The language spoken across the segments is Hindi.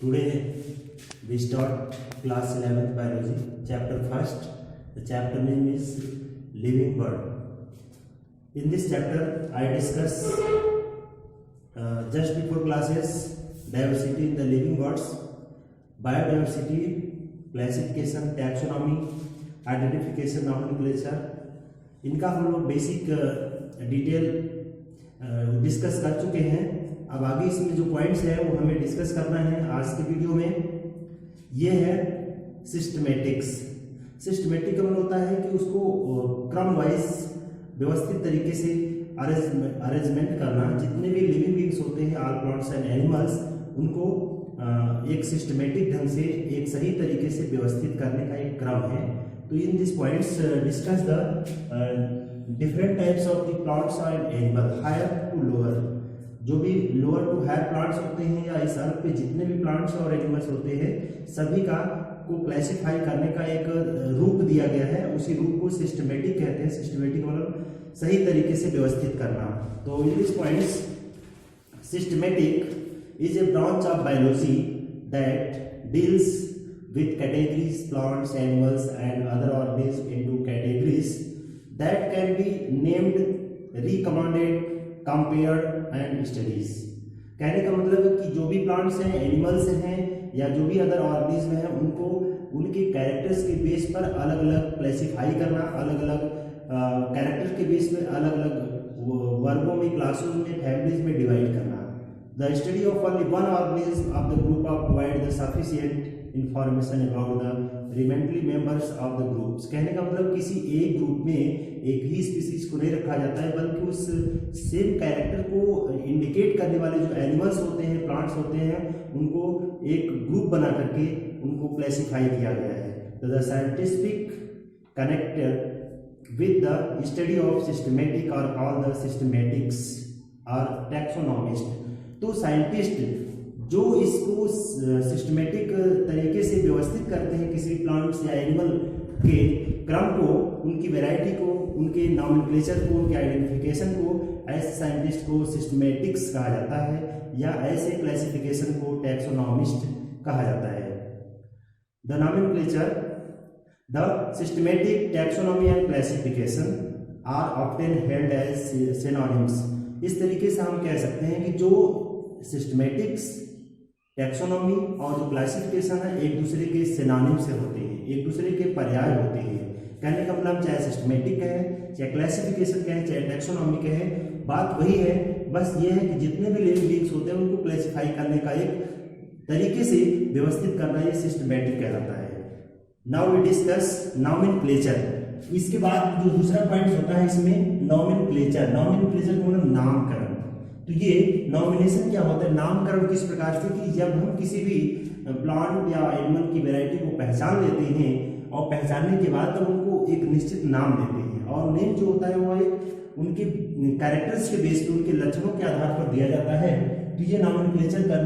Today we start class 11th biology, chapter 1st. The chapter name is Living World. In this chapter I discuss just before classes diversity in the living worlds, biodiversity, classification, taxonomy, identification, nomenclature. इनका हम लोग बेसिक डिटेल डिस्कस कर चुके हैं। अब आगे इसमें जो पॉइंट्स है वो हमें डिस्कस करना है आज के वीडियो में। ये है सिस्टमेटिक्स। सिस्टमेटिक का मतलब होता है कि उसको क्रम वाइज व्यवस्थित तरीके से अरेंजमेंट करना। जितने भी लिविंग बींग्स होते हैं, ऑल प्लांट्स एंड एनिमल्स, उनको एक सिस्टमेटिक ढंग से एक सही तरीके से व्यवस्थित करने का एक क्रम है। तो in this points discuss the different types of the plants and animal, higher to lower. जो भी लोअर टू हायर प्लांट्स होते हैं या इस अर्थ पे जितने भी प्लांट्स और एनिमल्स होते हैं, सभी का को क्लासिफाई करने का एक रूप दिया गया है। उसी रूप को सिस्टमेटिक कहते हैं। सिस्टमेटिक मतलब सही तरीके से व्यवस्थित करना। तो in this points, systematic is a branch of biology that deals with categories, plants, animals and other organisms into categories that can be named, recommended, compared and studies। कहने का मतलब है कि जो भी प्लांट्स हैं, एनिमल्स हैं या जो भी अदर ऑर्गेनिज्म हैं, उनको उनके कैरेक्टर्स के बेस पर अलग अलग क्लासिफाई करना, अलग अलग कैरेक्टर के बेस पर अलग अलग वर्गों में, क्लासेस में, फैमिलीज में डिवाइड करना। The study of only one organism of the group of provide the sufficient information about the remaining members of the groups. कहने का मतलब किसी एक ग्रुप में एक ही स्पीसीज को नहीं रखा जाता है, बल्कि उस सेम कैरेक्टर को इंडिकेट करने वाले जो एनिमल्स होते हैं, प्लांट्स होते हैं, उनको एक ग्रुप बना करके उनको क्लासिफाई किया गया है। तो the scientific connected with the study of systematic और ऑल द सिस्टमेटिक्स और टैक्सोनॉमिस्ट। तो साइंटिस्ट जो इसको सिस्टमेटिक तरीके से व्यवस्थित करते हैं किसी प्लांट्स या एनिमल के क्रम को, उनकी वैरायटी को, उनके नॉमेनक्लेचर को, उनके आइडेंटिफिकेशन को, ऐसे साइंटिस्ट को सिस्टमेटिक्स कहा जाता है या ऐसे क्लासिफिकेशन को टैक्सोनॉमिस्ट कहा जाता है। The nomenclature, the systematic, taxonomy and classification are often held as synonyms. इस तरीके से हम कह सकते हैं कि जो सिस्टमेटिक्स, टैक्सोनॉमी और जो क्लासिफिकेशन है एक दूसरे के सिनोनिम से होते हैं, एक दूसरे के पर्याय होते हैं। कहने का मतलब चाहे सिस्टमेटिक कहें, चाहे क्लासिफिकेशन कहें, चाहे टैक्सोनॉमी कहें, बात वही है। बस ये है कि जितने भी लिविंग बींग्स होते हैं उनको क्लासिफाई करने का एक तरीके से व्यवस्थित करना, ये सिस्टमेटिक कहलाता है। Now we discuss nomenclature. इसके बाद जो दूसरा पॉइंट होता है इसमें नॉमेनक्लेचर। नॉमेनक्लेचर का मतलब नामकरण। तो ये नॉमिनेशन क्या होता है, नामकरण किस प्रकार से कि जब हम किसी भी प्लांट या एनिमल की वैरायटी को पहचान लेते हैं और पहचानने के बाद तब उनको एक निश्चित नाम देते हैं। और नेम जो होता है वो एक उनके कैरेक्टर्स के बेस पे, उनके लक्षणों के आधार पर दिया जाता है। तो ये नॉमेनक्लेचर का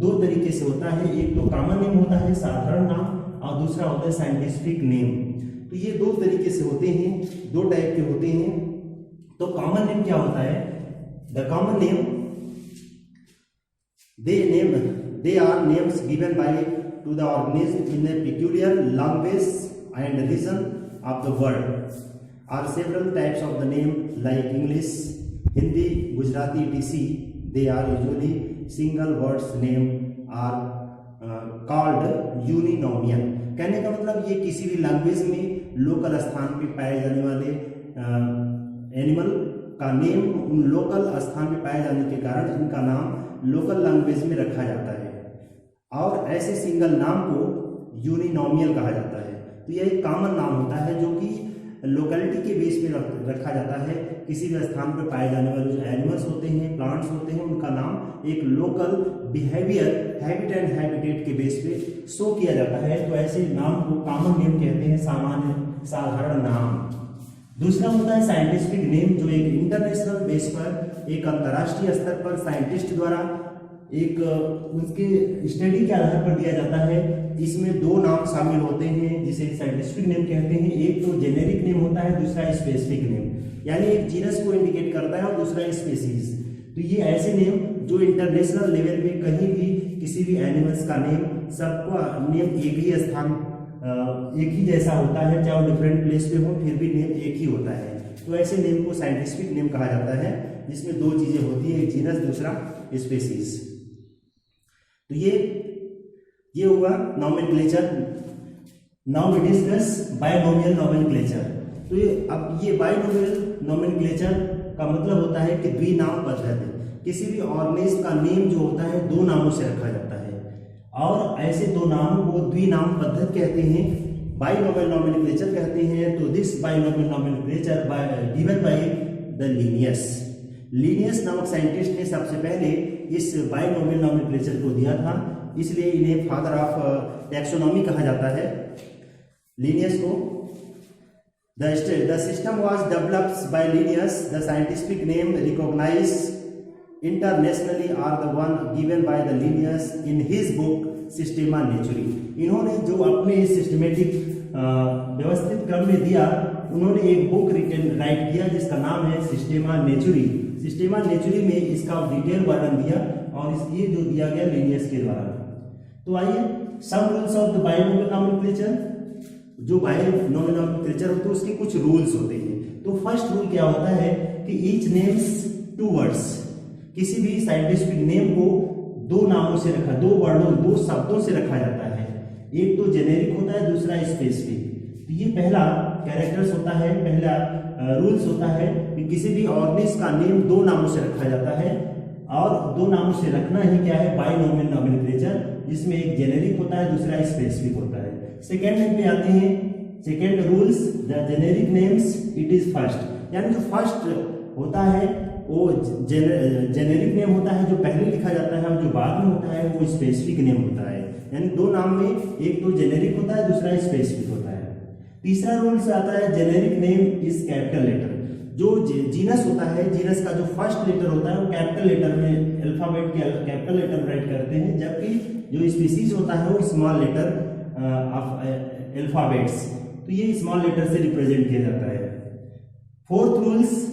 दो तरीके से होता है। एक तो कॉमन नेम होता है, साधारण नाम, और दूसरा होता है साइंटिफिक नेम। तो ये दो तरीके से होते हैं, दो टाइप के होते हैं। तो कॉमन नेम क्या होता है? The common name, they are names given by to the organism in a peculiar language and region of the world. Are several types of the name like English, Hindi, Gujarati, etc. They are usually single words name are called uninomial। कहने का मतलब ये किसी भी लैंग्वेज में लोकल स्थान पे पाए जाने वाले एनिमल का नेम उन लोकल स्थान में पाए जाने के कारण इनका नाम लोकल लैंग्वेज में रखा जाता है, और ऐसे सिंगल नाम को यूनिनोमियल कहा जाता है। तो यह एक कॉमन नाम होता है जो कि लोकेलिटी के बेस पे रखा जाता है। किसी भी स्थान पर पाए जाने वाले जो एनिमल्स होते हैं, प्लांट्स होते हैं, उनका नाम एक local behaviour, habit and habitat के बेस पे शो किया जाता है। तो ऐसे नाम को कॉमन नेम कहते हैं, सामान्य साधारण नाम। दूसरा होता है साइंटिफिक नेम, जो एक इंटरनेशनल बेस पर, एक अंतर्राष्ट्रीय स्तर पर साइंटिस्ट द्वारा एक उसके स्टडी के आधार पर दिया जाता है। इसमें दो नाम शामिल होते हैं जिसे साइंटिफिक नेम कहते हैं। एक तो जेनेरिक नेम होता है, दूसरा स्पेसिफिक नेम, यानी एक जीनस को इंडिकेट करता है और दूसरा स्पीसीज। तो ये ऐसे नेम जो इंटरनेशनल लेवल पे कहीं भी किसी किसी भी एनिमल्स का नेम, सबका नेम एक ही स्थान, एक ही जैसा होता है, चाहे वो डिफरेंट प्लेस पे हो फिर भी नेम एक ही होता है। तो ऐसे नेम को साइंटिफिक नेम कहा जाता है, जिसमें दो चीजें होती है, एक जीनस, दूसरा स्पेसीज। तो ये हुआ nomenclature. Now we discuss binomial nomenclature. तो अब ये बायनोमियल नॉमेनक्लेचर का मतलब होता है कि द्विनाम पद्धति। किसी भी ऑर्गेनिज्म का नेम जो होता है दो नामों से रखा जाता है, और ऐसे दो नामों को द्विनाम पद्धति कहते हैं, बायनोमियल नॉमेनक्लेचर कहते हैं। तो this binomial nomenclature given by the Linnaeus. Linnaeus नामक साइंटिस्ट ने सबसे पहले इस बायनोमियल नॉमेनक्लेचर को दिया था, इसलिए इन्हें फादर ऑफ टैक्सोनॉमी कहा जाता है, लिनियस को। The system was developed by Linnaeus. The scientific name recognized internationally are the one given by the Linnaeus in his book Systema Naturae. इन्होंने जो अपने सिस्टमेटिक व्यवस्थित क्रम में दिया, उन्होंने एक बुक राइट किया जिसका नाम है सिस्टेमा नेचुरी। सिस्टेमा नेचुरी में इसका डिटेल वर्णन दिया, और ये जो दिया गया लिनियस के द्वारा। तो आइए some rules of the binomial nomenclature. जो बायनोमियल नॉमेनक्लेचर होते हैं उसके कुछ रूल्स होते हैं। तो फर्स्ट रूल क्या होता है कि ईच नेम्स टू वर्ड्स। किसी भी साइंटिफिक नेम को दो नामों से रखा, दो वर्डों, दो शब्दों से रखा जाता है। एक तो जेनेरिक होता है, दूसरा स्पेसिफिक। तो ये पहला कैरेक्टर्स होता है, पहला रूल्स होता है कि किसी भी ऑर्गेनिज्म का नेम दो नामों से रखा जाता है, और दो नामों से रखना ही क्या है, बायनोमियल नॉमेनक्लेचर, जिसमें एक जेनेरिक होता है, दूसरा स्पेसिफिक होता है। सेकेंड नेम पे आते हैं, second rules, the generic names it is first. यानी जो फर्स्ट होता है वो जेनेरिक नेम होता है, जो पहले लिखा जाता है, और जो बाद में होता है वो स्पेसिफिक नेम होता है। यानी दो नाम में एक तो जेनेरिक होता है, दूसरा स्पेसिफिक होता है। तीसरा रूल्स आता है generic name is capital letter. जो जीनस होता है, जीनस का जो फर्स्ट लेटर होता है वो कैपिटल लेटर में, अल्फाबेट के कैपिटल लेटर राइट करते हैं, जबकि जो स्पीसीज होता है वो स्मॉल लेटर ऑफ अल्फाबेट्स, तो ये स्मॉल लेटर से रिप्रेजेंट किया जाता है। फोर्थ रूल्स,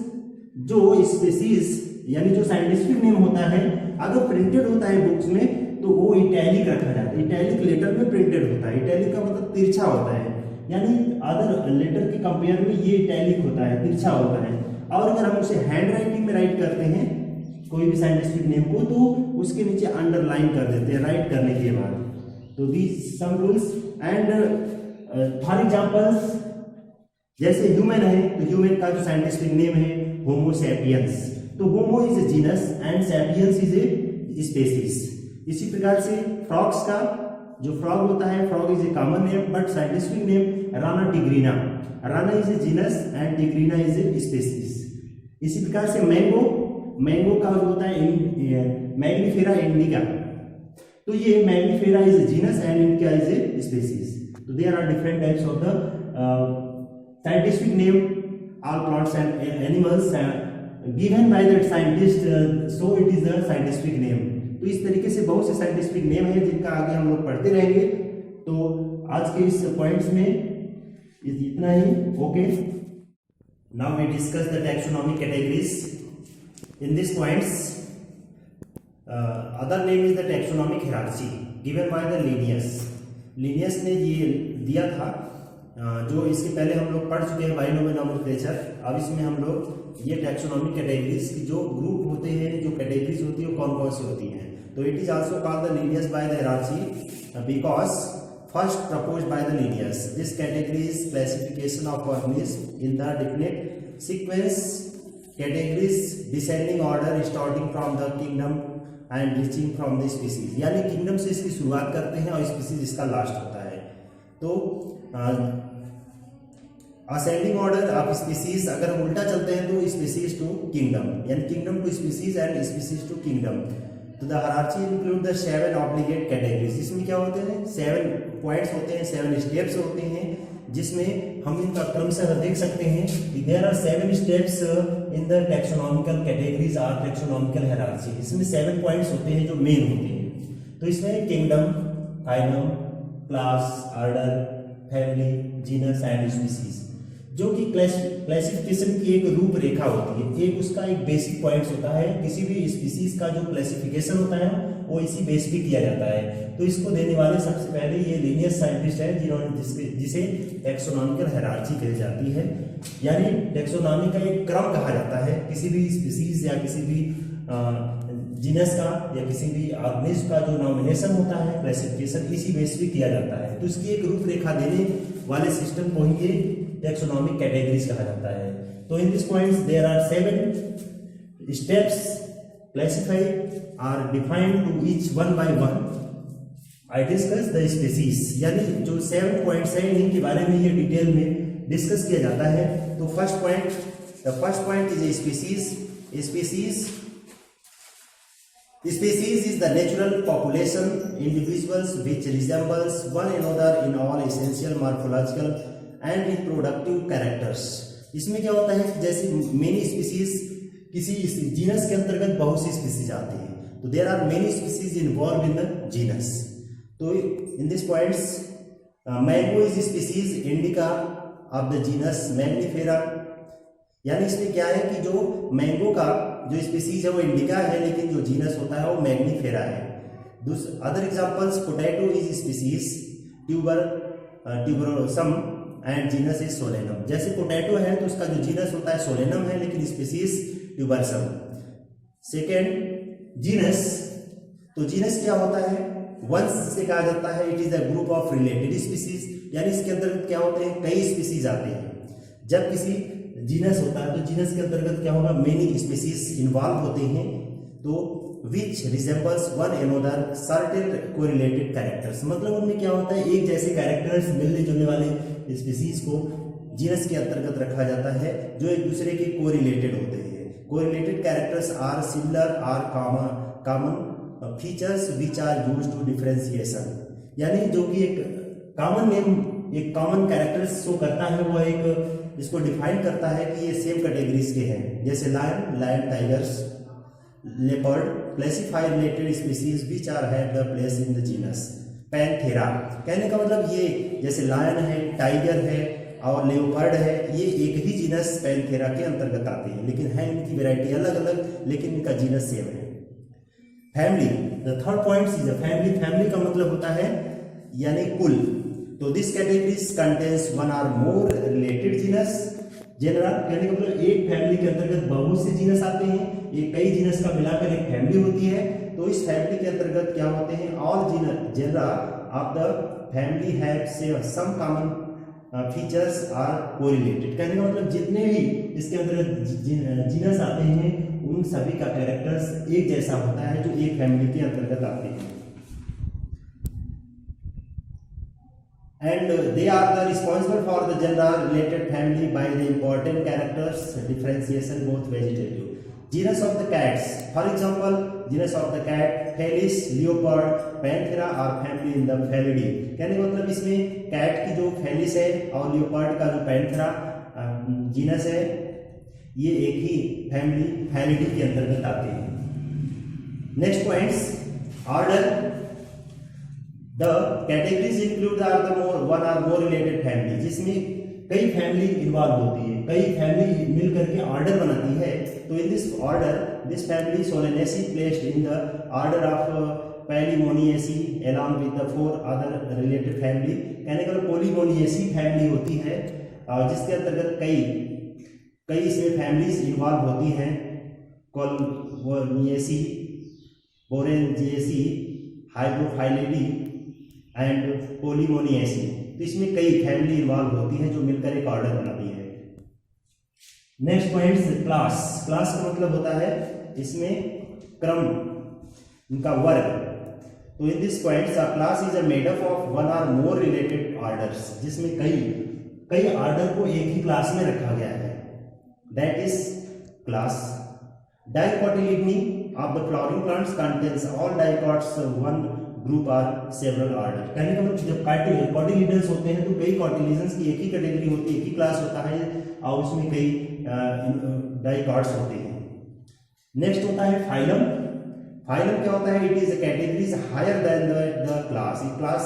जो स्पीसीज यानी जो साइंटिफिक नेम होता है अगर प्रिंटेड होता है बुक्स में तो वो इटैलिक रखा जाता है, इटैलिक लेटर में प्रिंटेड होता है। इटैलिक का मतलब तिरछा होता है, यानी अदर लेटर के कंपेयर में ये इटैलिक होता है, तिरछा होता है। और अगर हम उसे हैंड राइटिंग में राइट करते हैं कोई भी साइंटिफिक नेम को, तो उसके नीचे अंडरलाइन कर देते हैं राइट करने के बाद। तो these some rules and for examples, जैसे ह्यूमन है तो ह्यूमन का जो साइंटिफिक नेम है होमो सैपियंस। तो homo is a genus and sapiens is a species. इसी प्रकार से फ्रॉग्स का जो फ्रॉग होता है, frog is a common name but scientific name rana tigrina. Rana is a genus and tigrina is a species. इसी प्रकार से मैंगो, मैंगो का जो होता है मैग्निफेरा इंडिका। तो ये mangifera is a genus and indica is a species. तो there are different types of the scientific name all plants and animals given by that scientist, so it is the scientific name। तो इस तरीके से बहुत से साइंटिफिक नेम है जिनका आगे हम लोग पढ़ते रहेंगे। तो आज के इस पॉइंट्स में इतना ही। Okay, now we discuss the taxonomic categories in this points. Other name is the taxonomic hierarchy given by the Linnaeus. Linnaeus ने ये दिया था, जो इसके पहले हम लोग पढ़ चुके हैं बायनोमियल नॉमेनक्लेचर। अब इसमें हम लोग ये टैक्सोनॉमिक कैटेगरीज की जो ग्रुप होते हैं, जो कैटेगरीज होती है वो कौन कौन सी होती हैं। तो it is also called the Linnaeus by the hierarchy because first proposed by the Linnaeus. This categories classification of organism in the definite sequence, categories descending order starting from the kingdom and reaching from the species. यानी किंगडम से इसकी शुरुआत करते हैं और स्पीसीज इसका लास्ट होता है। तो असेंडिंग ऑर्डर ऑफ स्पीसीज, अगर हम उल्टा चलते हैं तो स्पीसीज टू किंगडम, यानी kingdom to species and species to kingdom. तो the hierarchy include the 7 obligate categories. इसमें क्या होते हैं, 7 पॉइंट्स होते हैं, 7 स्टेप्स होते हैं, जिसमें हम इनका क्रमशः देख सकते हैं कि there are 7 steps in the taxonomical categories और टैक्सोनॉमिकल हायरार्की। इसमें 7 पॉइंट्स होते हैं जो मेन होते हैं। तो इसमें kingdom, phylum, class, order, family, genus and species, जो कि क्लासिफिकेशन की एक रूपरेखा होती है। एक उसका एक बेसिक पॉइंट्स होता है, किसी भी स्पीसीज का जो क्लासिफिकेशन होता है वो इसी बेस पे किया जाता है। तो इसको देने वाले सबसे पहले ये लीनियस साइंटिस्ट है जिन्होंने जिसे टैक्सोनॉमिकल हायरार्की कही जाती है, यानी टैक्सोनॉमी का एक क्रम कहा जाता है। किसी भी स्पीसीज या किसी भी जीनस का या किसी भी ऑर्गेनिज्म का जो नॉमिनेशन होता है, क्लासिफिकेशन इसी बेस पे किया जाता है। तो इसकी एक रूपरेखा देने वाले सिस्टम को ही ये टैक्सोनॉमिक कैटेगरीज कहा जाता है। तो in this points there are 7 steps classified are defined to each one by one. I discuss the species, यानी जो 7 पॉइंट्स हैं इनके बारे में ये डिटेल में डिस्कस किया जाता है। तो first point is a species is the natural population individuals which resembles one another in all essential morphological and reproductive characters. इसमें क्या होता है, जैसे मेनी स्पीसीज, किसी जीनस के अंतर्गत बहुत सी स्पीसीज आती है, तो there are many species involve in the genus. तो in this points mango is species indica of the genus mangifera, यानी इसमें क्या है कि जो मैंगो का जो स्पीसीज है वो इंडिका है, लेकिन जो जीनस होता है वो मैग्नीफेरा है। Other examples, potato is species tuberosum and genus is Solanum. जैसे पोटैटो है तो उसका जो जीनस होता है सोलेनम है, लेकिन स्पीसीज ट्यूबरसम। सेकेंड जीनस, तो जीनस क्या होता है, वंश से कहा जाता है, it is a group of related species, यानी इसके अंतर्गत क्या होते हैं, कई स्पीसीज आते हैं। जब किसी जीनस होता है तो जीनस के अंतर्गत क्या होगा, मेनी स्पीसीज इन्वॉल्व होते हैं। तो which resembles one another certain correlated characters, मतलब उनमें क्या होता है, एक जैसे कैरेक्टर्स, मिलने जुलने वाले स्पीसीज को जीनस के अंतर्गत रखा जाता है जो एक दूसरे के कोरिलेटेड होते हैं। Correlated characters are similar or common features which are used to differentiation, यानी जो कि एक कॉमन नेम, एक कॉमन कैरेक्टर्स शो करता है, वो एक इसको डिफाइन करता है कि ये सेम कैटेगरीज के हैं। जैसे lion, tigers, leopard classify related species which are have the place in the genus Panthera. कहने का मतलब ये, जैसे लायन है, टाइगर है और लेपर्ड है, ये एक ही जीनस पैंथेरा के अंतर्गत आते हैं, लेकिन है इनकी वैरायटी अलग अलग, लेकिन इनका जीनस सेम है। Family, the third point is family. Family का मतलब होता है यानी कुल। तो this categories contains one or more related genus general, कहने का मतलब एक फैमिली के अंतर्गत बहुत से जीनस आते हैं, ये कई जीनस का मिलाकर एक फैमिली होती है। तो इस फैमिली के अंतर्गत क्या होते हैं, all genera of the family have some common features are correlated. कहने का मतलब जितने भी इसके अंतर्गत जीनस आते हैं उन सभी का कैरेक्टर्स एक जैसा होता है जो एक फैमिली के अंतर्गत आते हैं। And they are the responsible for the genre related family by the important characters differentiation both vegetative. Genus of the cats, for example, genus of the cat Felis, Leopard, Panthera are family in the Felidae. कहने का मतलब इसमें कैट की जो फेलिस है और लियोपार्ड का जो पैंथेरा जीनस है, ये एक ही फैमिली फेलिडी के अंतर्गत आते हैं। Next points, order, the categories include are the one or more related family, जिसमें कई फैमिली इन्वॉल्व होती है, कई फैमिली मिल करके ऑर्डर बनाती है। तो in this order this family solanaceae placed in the order of polemoniaceae along with the 4 other related family. कहने का पॉलीमोनियेसी फैमिली होती है और जिसके अंतर्गत कई इसमें फैमिलीज इन्वॉल्व होती हैं, कोलनियेसी, बोरेंजियेसी, हाइड्रोफाइलिडी एंड पोलीमोनियेसी। तो इसमें कई फैमिली इन्वॉल्व होती है जो मिलकर एक ऑर्डर बनाती है। Next point, class. क्लास का मतलब होता है इसमें क्रम, इनका वर्ग। तो in this points a class is a made up of one or more related orders, जिसमें कई ऑर्डर को एक ही क्लास में रखा गया है, that is class. Dicotyledonae of the flowering plants contains all dicots one group are several order. कहने का मतलब जब कॉटिलिडन्स होते हैं तो कई कॉटिलिडन्स की एक ही कैटेगरी होती है, एक ही क्लास होता है और उसमें कई डाइकॉट्स होते हैं। नेक्स्ट होता है फाइलम। फाइलम क्या होता है, it is categories higher than the class. एक क्लास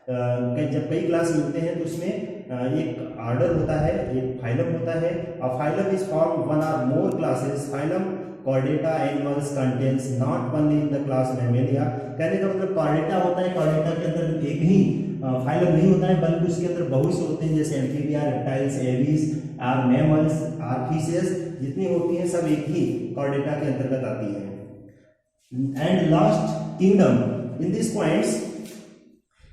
जब कई क्लास मिलते हैं तो उसमें एक ऑर्डर होता है, एक फाइलम होता है। और phylum is form one or more classes. Phylum Chordata animals contains not only in the class Mammalia। कहने का मतलब Chordata होता है, Chordata के अंदर एक ही फाइलम नहीं होता है, बल्कि उसके अंदर बहुत से होते हैं, जैसे एम्फीबिया, रेप्टाइल्स, एविस और मैमल्स और फिशेस, जितनी होती हैं सब एक ही Chordata के अंतर्गत आती है। And last kingdom, in this points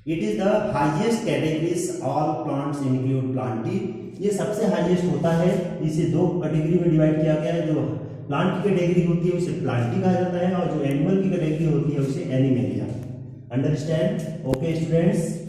it is the highest categories, all plants include Plantae. ये सबसे हाईएस्ट होता है, इसे दो कैटेगरी में डिवाइड किया गया है। जो प्लांट की कैटेगरी होती है उसे प्लांटी कहा जाता है, और जो एनिमल की कैटेगरी होती है उसे एनिमेलिया। अंडरस्टैंड? Okay students.